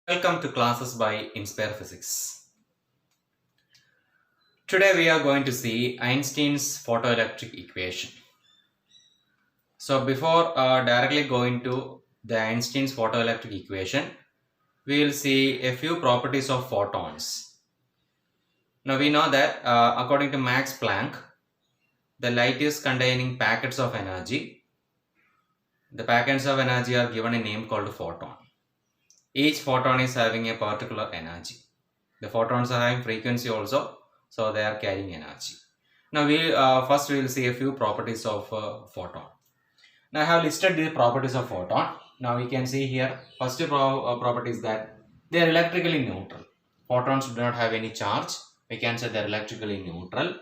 Welcome to classes by Inspire Physics. Today we are going to see Einstein's photoelectric equation. So before directly going to the Einstein's photoelectric equation, we will see a few properties of photons. Now we know that according to Max Planck, the light is containing packets of energy. The packets of energy are given a name called photon. Each photon is having a particular energy. The photons are having frequency also, so they are carrying energy. Now first we will see a few properties of photon. Now I have listed the properties of photon. Now we can see here first property is that they are electrically neutral. Photons do not have any charge. We can say they are electrically neutral.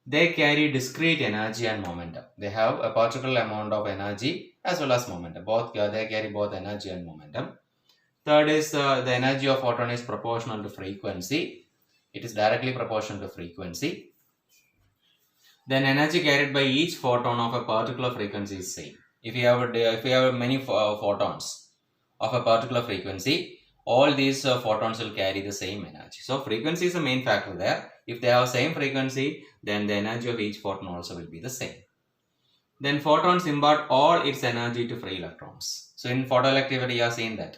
They carry discrete energy and momentum. They have a particular amount of energy as well as momentum. Both they carry both energy and momentum. Third is the energy of photon is proportional to frequency. It is directly proportional to frequency. Then energy carried by each photon of a particular frequency is same. If you have many photons of a particular frequency, all these photons will carry the same energy. So frequency is the main factor there. If they have same frequency, then the energy of each photon also will be the same. Then photons impart all its energy to free electrons. So in photoelectricity, you have seen that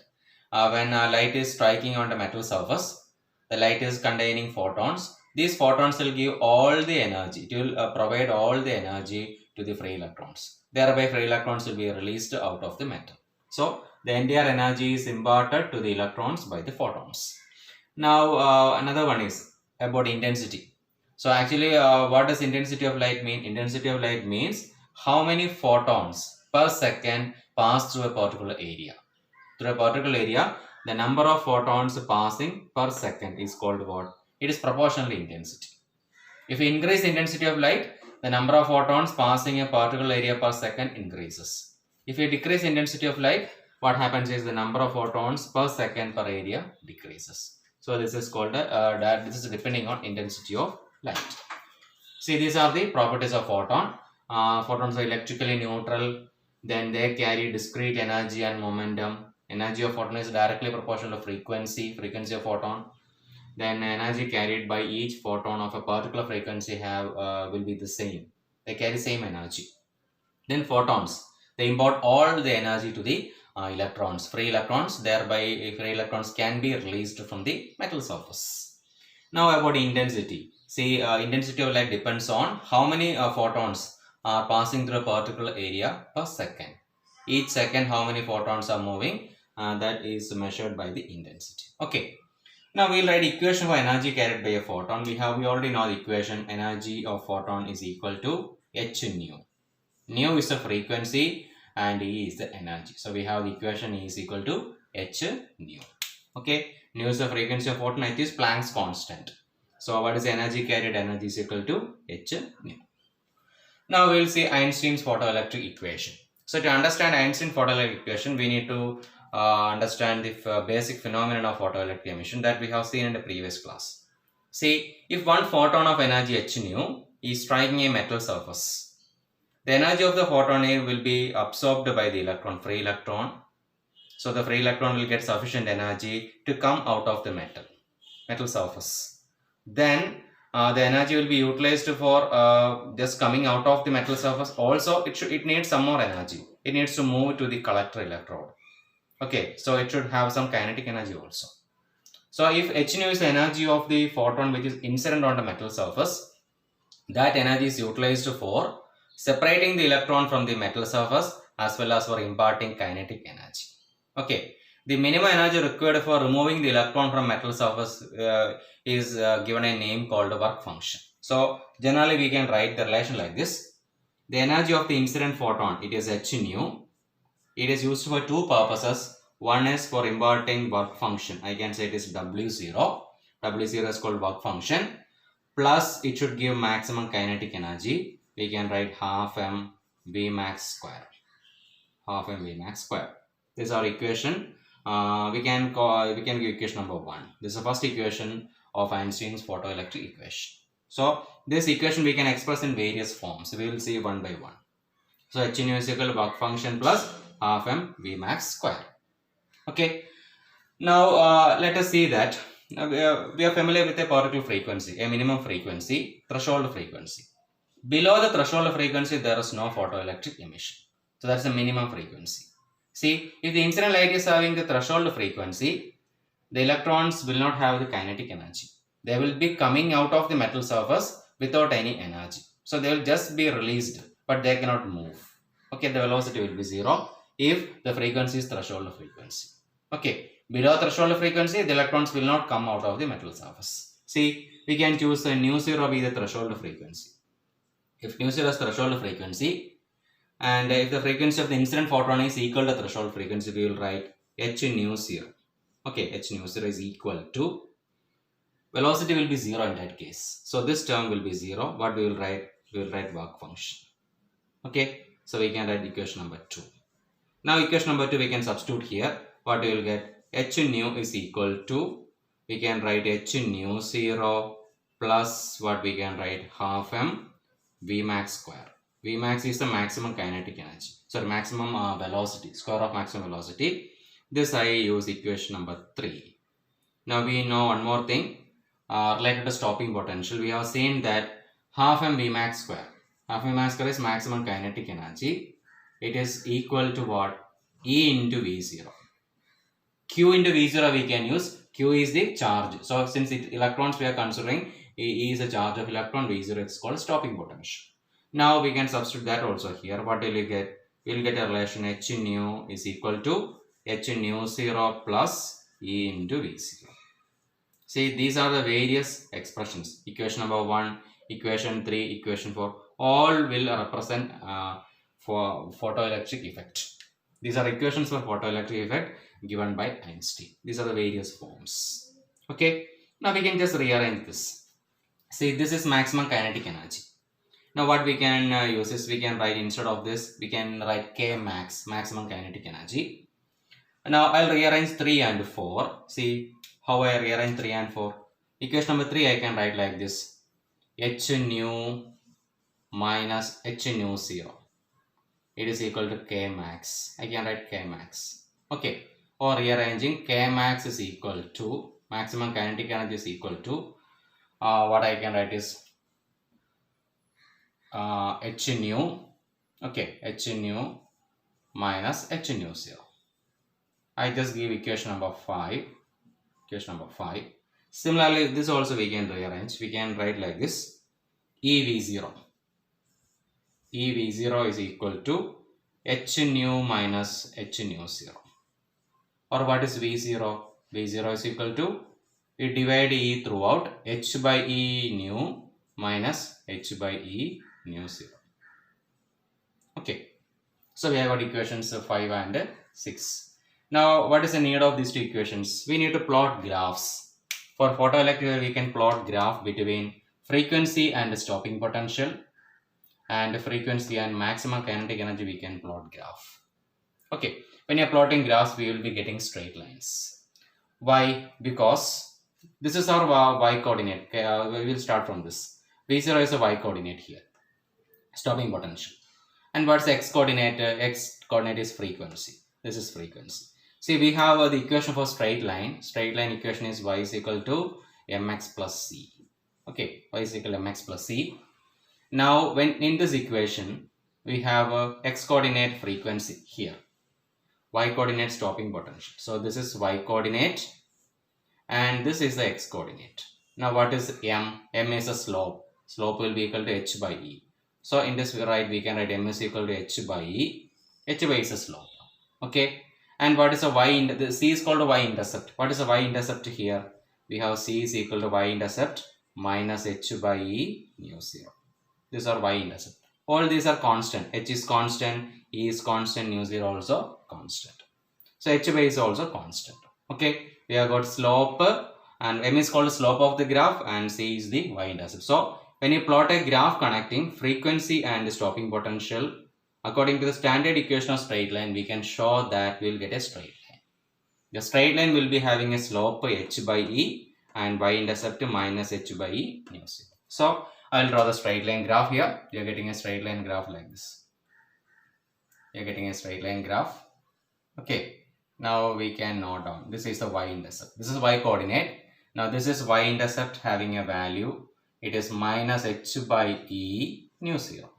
when light is striking on the metal surface, the light is containing photons. These photons will give all the energy. It will provide all the energy to the free electrons. Thereby, free electrons will be released out of the metal. So the entire energy is imparted to the electrons by the photons. Now another one is about intensity. So actually, what does intensity of light mean? Intensity of light means how many photons per second pass through a particular area. Through a particular area, the number of photons passing per second is called what? It is proportional intensity. If you increase intensity of light, the number of photons passing a particular area per second increases. If you decrease intensity of light, what happens is the number of photons per second per area decreases. So this is called this is depending on intensity of light. See, these are the properties of photon. Photons are electrically neutral. Then they carry discrete energy and momentum. Energy of photon is directly proportional to frequency of photon. Then energy carried by each photon of a particular frequency will be the same. They carry same energy. Then photons, they impart all the energy to the electrons, free electrons. Thereby, free electrons can be released from the metal surface. Now about intensity. See, intensity of light depends on how many photons are passing through a particular area per second. Each second, how many photons are moving, that is measured by the intensity. Okay. Now we'll write equation for energy carried by a photon. We already know the equation. Energy of photon is equal to h nu. Nu is the frequency and E is the energy. So we have the equation E is equal to h nu. Okay. Nu is the frequency of photon. It is Planck's constant. So what is the energy carried? Energy is equal to h nu. Now we will see Einstein's photoelectric equation. So to understand Einstein's photoelectric equation, we need to understand the basic phenomenon of photoelectric emission that we have seen in the previous class. See, if one photon of energy h nu is striking a metal surface, the energy of the photon will be absorbed by the electron, free electron. So the free electron will get sufficient energy to come out of the metal surface. Then the energy will be utilized for just coming out of the metal surface. Also, it needs some more energy. It needs to move to the collector electrode. Okay, so it should have some kinetic energy also. So if h nu is the energy of the photon which is incident on the metal surface, that energy is utilized for separating the electron from the metal surface as well as for imparting kinetic energy. Okay, the minimum energy required for removing the electron from metal surface is given a name called work function. So generally we can write the relation like this. The energy of the incident photon, it is h nu. It is used for two purposes. One is for imparting work function. I can say it is W0. W0 is called work function. Plus it should give maximum kinetic energy. We can write half m V max square. Half m V max square. This is our equation. We can give equation number 1. This is the first equation of Einstein's photoelectric equation. So this equation we can express in various forms. We will see one by one. So h nu is equal to work function plus half m V max square. Okay. Now let us see that we are familiar with a particle frequency, a minimum frequency, threshold frequency. Below the threshold frequency, there is no photoelectric emission. So that's the minimum frequency. See, if the incident light is having the threshold frequency, the electrons will not have the kinetic energy. They will be coming out of the metal surface without any energy. So they will just be released, but they cannot move. Okay, the velocity will be zero if the frequency is threshold frequency. Okay, below threshold frequency, the electrons will not come out of the metal surface. See, we can choose a nu zero be the threshold frequency. If nu zero is threshold frequency, and if the frequency of the incident photon is equal to threshold frequency, we will write h nu zero. Okay, h nu zero is equal to, velocity will be zero in that case. So this term will be zero. What we will write? We will write work function. Okay, so we can write equation number 2. Now equation number 2 we can substitute here. What we will get? H nu is equal to, we can write h nu zero plus what we can write half m Vmax square. Vmax is the maximum kinetic energy. Sorry, maximum velocity, square of maximum velocity. This I use equation number 3. Now we know one more thing related to stopping potential. We have seen that half m Vmax square. Half m Vmax square is maximum kinetic energy. It is equal to what? E into V0. Q into V0 we can use. Q is the charge. So since electrons we are considering, E is the charge of electron, V0 is called stopping potential. Now we can substitute that also here. What will you get? We will get a relation H nu is equal to H nu 0 plus E into V0. See, these are the various expressions. Equation number 1, equation 3, equation 4, all will represent for photoelectric effect. These are equations for photoelectric effect given by Einstein. These are the various forms. Okay, now we can just rearrange this. See, this is maximum kinetic energy. Now what we can use is, we can write, instead of this, we can write K max, maximum kinetic energy. Now I'll rearrange 3 and 4. See how I rearrange 3 and 4. Equation number 3 I can write like this. H nu minus H nu 0. It is equal to K max. I can write K max. Okay. Or rearranging, K max is equal to, maximum kinetic energy is equal to, what I can write is H nu. Okay, H nu minus H nu 0. I just give equation number 5. Equation number 5. Similarly, this also we can rearrange. We can write like this. EV0. EV0 is equal to H nu minus H nu 0. Or what is V0? V0 is equal to, we divide E throughout, H by E nu minus H by E nu 0. Okay. So we have got equations 5 and 6. Now what is the need of these two equations? We need to plot graphs. For photoelectric we can plot graph between frequency and stopping potential, and frequency and maximum kinetic energy we can plot graph. Okay, when you are plotting graphs we will be getting straight lines. Why? Because this is our y coordinate. Okay, we will start from this. V0 is a y coordinate here, stopping potential. And what's the x coordinate? X coordinate is frequency. This is frequency. See, we have the equation for straight line. Straight line equation is y is equal to mx plus c. Okay, y is equal to mx plus c. Now, when in this equation, we have a x coordinate frequency here, y coordinate stopping potential. So this is y coordinate, and this is the x coordinate. Now, what is m? M is a slope. Slope will be equal to h by e. So in this we can write m is equal to h by e. H by e is a slope. Okay. And what is a y? The c is called a y-intercept. What is a y-intercept here? We have c is equal to y-intercept minus h by e nu 0. These are y-intercept. All these are constant. H is constant, e is constant, nu 0 also constant. So h by e is also constant. Okay. We have got slope, and m is called slope of the graph, and c is the y-intercept. So when you plot a graph connecting frequency and stopping potential, according to the standard equation of straight line, we can show that we will get a straight line. The straight line will be having a slope h by e and y-intercept minus h by e nu 0. So I will draw the straight line graph here. You are getting a straight line graph like this. You are getting a straight line graph. Okay. Now we can note down. This is the y-intercept. This is y-coordinate. Now this is y-intercept having a value. It is minus h by e nu 0.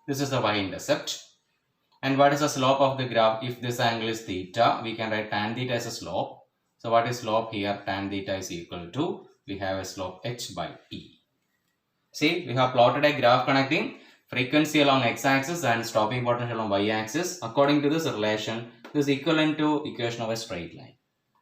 This is the y-intercept. And what is the slope of the graph? If this angle is theta, we can write tan theta as a slope. So what is slope here? Tan theta is equal to, we have a slope h by e. See, we have plotted a graph connecting frequency along x-axis and stopping potential along y-axis. According to this relation, this is equivalent to equation of a straight line.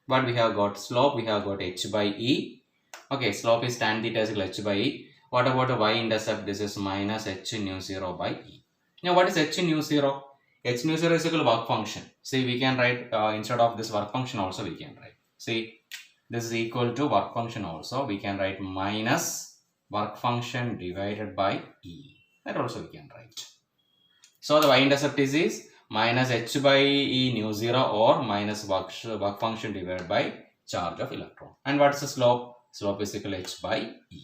But we have got slope, we have got h by e. Okay, slope is tan theta is equal to h by e. What about the y-intercept? This is minus h nu 0 by e. Now what is h nu 0? H nu 0 is equal to work function. See, we can write instead of this work function also we can write. See, this is equal to work function also. We can write minus work function divided by e. That also we can write. So the y-intercept is minus h by e nu 0 or minus work function divided by charge of electron. And what is the slope? Slope is equal to h by e.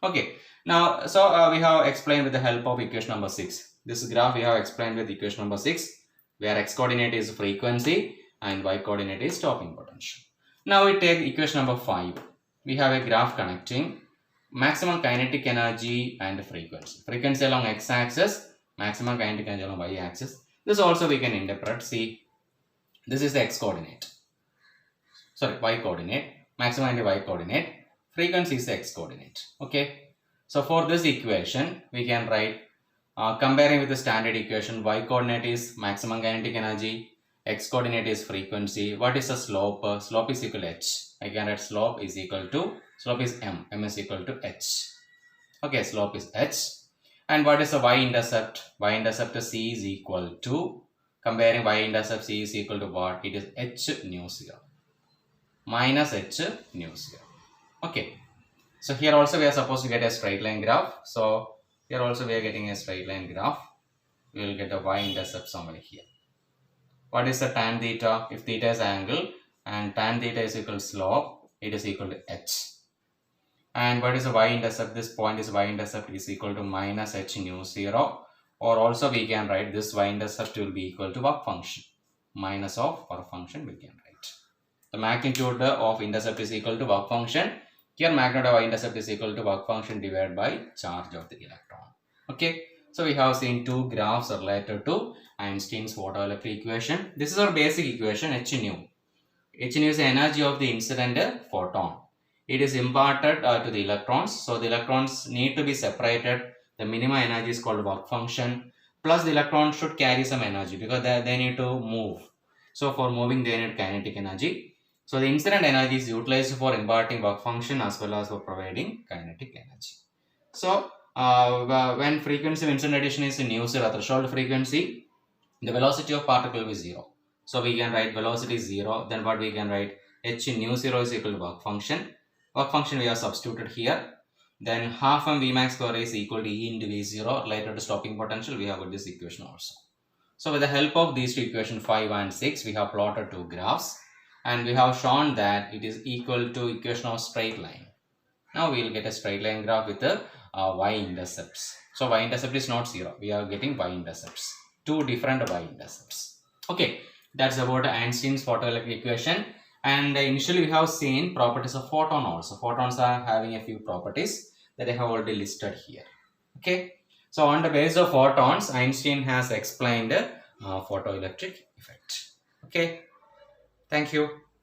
Okay. Now, so we have explained with the help of equation number 6. This graph we have explained with equation number 6, where x coordinate is frequency and y coordinate is stopping potential. Now we take equation number 5. We have a graph connecting maximum kinetic energy and frequency. Frequency along x-axis, maximum kinetic energy along y-axis. This also we can interpret. See, this is the x coordinate. Sorry, y coordinate. Maximum and y coordinate. Frequency is the x coordinate. Okay. So for this equation, we can write comparing with the standard equation, y coordinate is maximum kinetic energy, x coordinate is frequency. What is the slope? Slope is equal to h. I can write slope is equal to, slope is m is equal to h. Okay, slope is h. And what is the y-intercept? Y-intercept c is equal to, comparing y-intercept c is equal to what? It is h nu 0 minus h nu 0. Okay. So here also we are supposed to get a straight line graph. So here also we are getting a straight line graph. We will get a y-intercept somewhere here. What is the tan theta? If theta is angle and tan theta is equal to slope, it is equal to h. And what is the y-intercept? This point is y-intercept is equal to minus h nu 0. Or also we can write this y-intercept will be equal to work function. Minus of work function we can write. The magnitude of intercept is equal to work function. Here magnitude of y-intercept is equal to work function divided by charge of the electron. Okay. So we have seen two graphs related to Einstein's photoelectric equation. This is our basic equation h nu. H nu is the energy of the incident photon. It is imparted to the electrons. So the electrons need to be separated. The minimum energy is called work function. Plus the electrons should carry some energy because they need to move. So for moving they need kinetic energy. So the incident energy is utilized for imparting work function as well as for providing kinetic energy. So when frequency of incident radiation is nu 0, threshold frequency, the velocity of particle will be 0. So we can write velocity is 0. Then what we can write? H nu 0 is equal to work function. Work function we have substituted here. Then half m Vmax square is equal to E into V0 related to stopping potential. We have got this equation also. So with the help of these two equations 5 and 6, we have plotted two graphs. And we have shown that it is equal to equation of straight line. Now we will get a straight line graph with the y-intercepts. So y-intercept is not 0. We are getting y-intercepts. Two different y-intercepts. Okay, that's about Einstein's photoelectric equation. And initially we have seen properties of photon also. Photons are having a few properties that I have already listed here. Okay, so on the basis of photons, Einstein has explained photoelectric effect. Okay. Thank you.